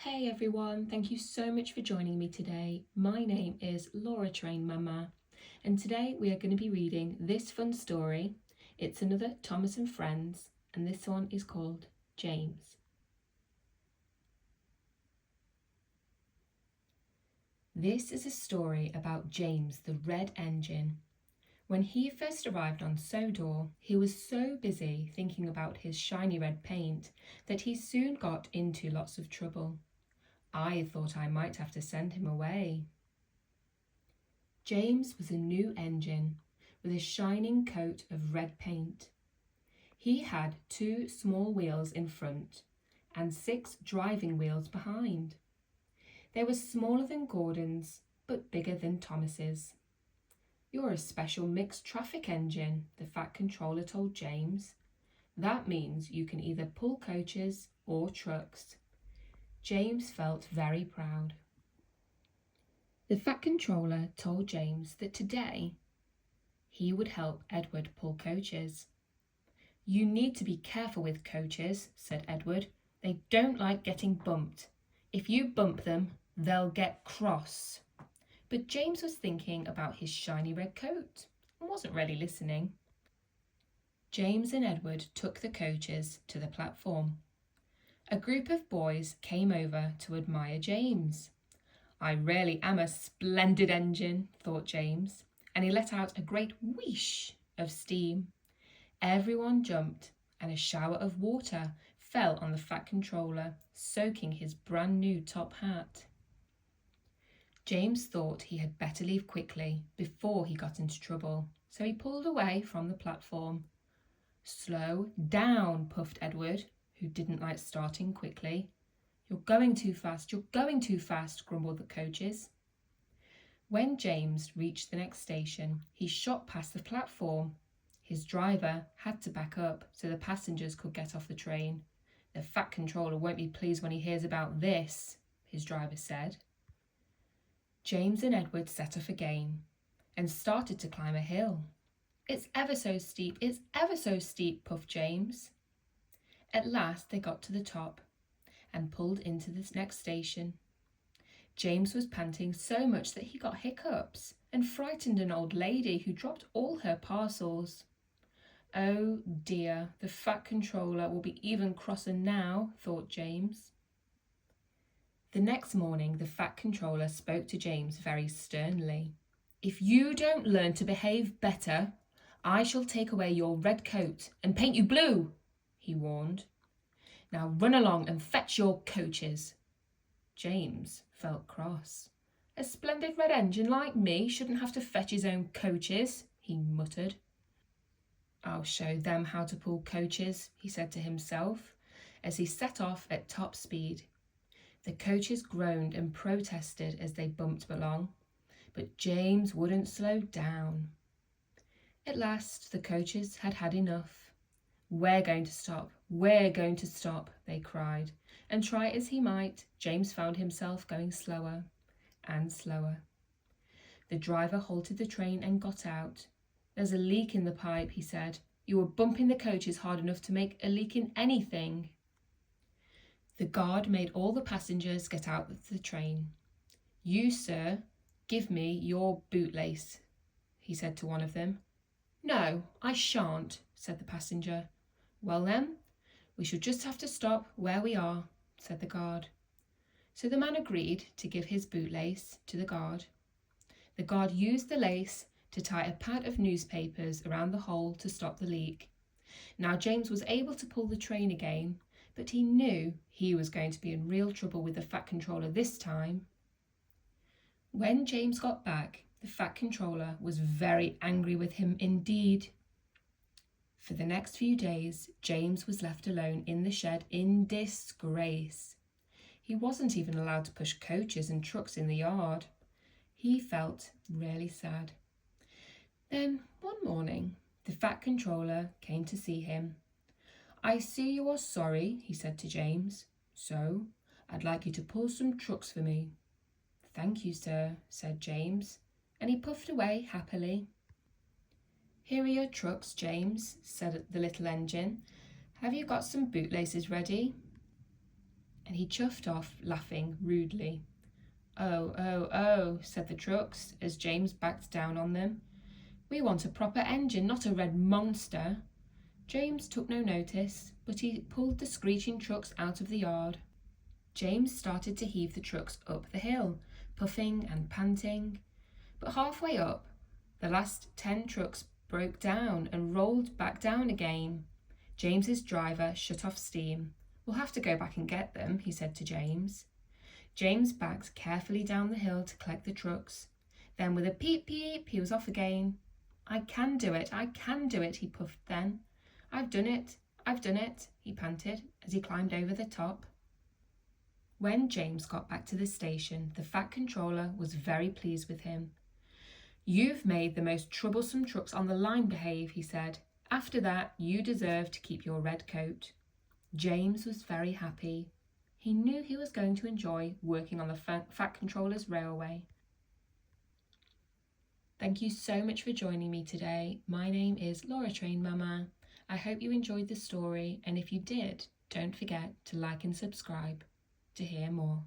Hey everyone, thank you so much for joining me today. My name is Laura Train Mama, and today we are going to be reading this fun story. It's another Thomas and Friends, and this one is called James. This is a story about James the Red Engine. When he first arrived on Sodor, he was so busy thinking about his shiny red paint that he soon got into lots of trouble. I thought I might have to send him away. James was a new engine with a shining coat of red paint. He had 2 small wheels in front and 6 driving wheels behind. They were smaller than Gordon's, but bigger than Thomas's. "You're a special mixed traffic engine," the Fat Controller told James. "That means you can either pull coaches or trucks." James felt very proud. The Fat Controller told James that today he would help Edward pull coaches. "You need to be careful with coaches," said Edward. "They don't like getting bumped. If you bump them, they'll get cross." But James was thinking about his shiny red coat and wasn't really listening. James and Edward took the coaches to the platform. A group of boys came over to admire James. "I really am a splendid engine," thought James, and he let out a great whoosh of steam. Everyone jumped, and a shower of water fell on the Fat Controller, soaking his brand new top hat. James thought he had better leave quickly before he got into trouble, so he pulled away from the platform. "Slow down," puffed Edward, who didn't like starting quickly. You're going too fast, grumbled the coaches. When James reached the next station, he shot past the platform. His driver had to back up so the passengers could get off the train. "The Fat Controller won't be pleased when he hears about this," his driver said. James and Edward set off again and started to climb a hill. It's ever so steep, puffed James. At last they got to the top and pulled into this next station. James was panting so much that he got hiccups and frightened an old lady who dropped all her parcels. "Oh dear, the Fat Controller will be even crosser now," thought James. The next morning, the Fat Controller spoke to James very sternly. "If you don't learn to behave better, I shall take away your red coat and paint you blue," he warned. "Now run along and fetch your coaches." James felt cross. "A splendid red engine like me shouldn't have to fetch his own coaches," he muttered. "I'll show them how to pull coaches," he said to himself as he set off at top speed. The coaches groaned and protested as they bumped along, but James wouldn't slow down. At last the coaches had had enough. We're going to stop, they cried, and try as he might, James found himself going slower and slower. The driver halted the train and got out. "There's a leak in the pipe," he said. "You were bumping the coaches hard enough to make a leak in anything." The guard made all the passengers get out of the train. "You, sir, give me your bootlace," he said to one of them. "No, I shan't," said the passenger. "Well then, we shall just have to stop where we are," said the guard. So the man agreed to give his bootlace to the guard. The guard used the lace to tie a pad of newspapers around the hole to stop the leak. Now James was able to pull the train again, but he knew he was going to be in real trouble with the Fat Controller this time. When James got back, the Fat Controller was very angry with him indeed. For the next few days, James was left alone in the shed in disgrace. He wasn't even allowed to push coaches and trucks in the yard. He felt really sad. Then, one morning, the Fat Controller came to see him. "I see you are sorry," he said to James. "So, I'd like you to pull some trucks for me." "Thank you, sir," said James, and he puffed away happily. "Here are your trucks, James," said the little engine. "Have you got some bootlaces ready?" And he chuffed off, laughing rudely. "Oh, oh, oh," said the trucks as James backed down on them. "We want a proper engine, not a red monster." James took no notice, but he pulled the screeching trucks out of the yard. James started to heave the trucks up the hill, puffing and panting. But halfway up, the last 10 trucks broke down and rolled back down again. James's driver shut off steam. "We'll have to go back and get them," he said to James. James backed carefully down the hill to collect the trucks. Then with a peep peep, he was off again. I can do it, he puffed then. I've done it, he panted as he climbed over the top. When James got back to the station, the Fat Controller was very pleased with him. "You've made the most troublesome trucks on the line behave," he said. "After that, you deserve to keep your red coat." James was very happy. He knew he was going to enjoy working on the Fat Controller's railway. Thank you so much for joining me today. My name is Laura Train Mama. I hope you enjoyed the story, and if you did, don't forget to like and subscribe to hear more.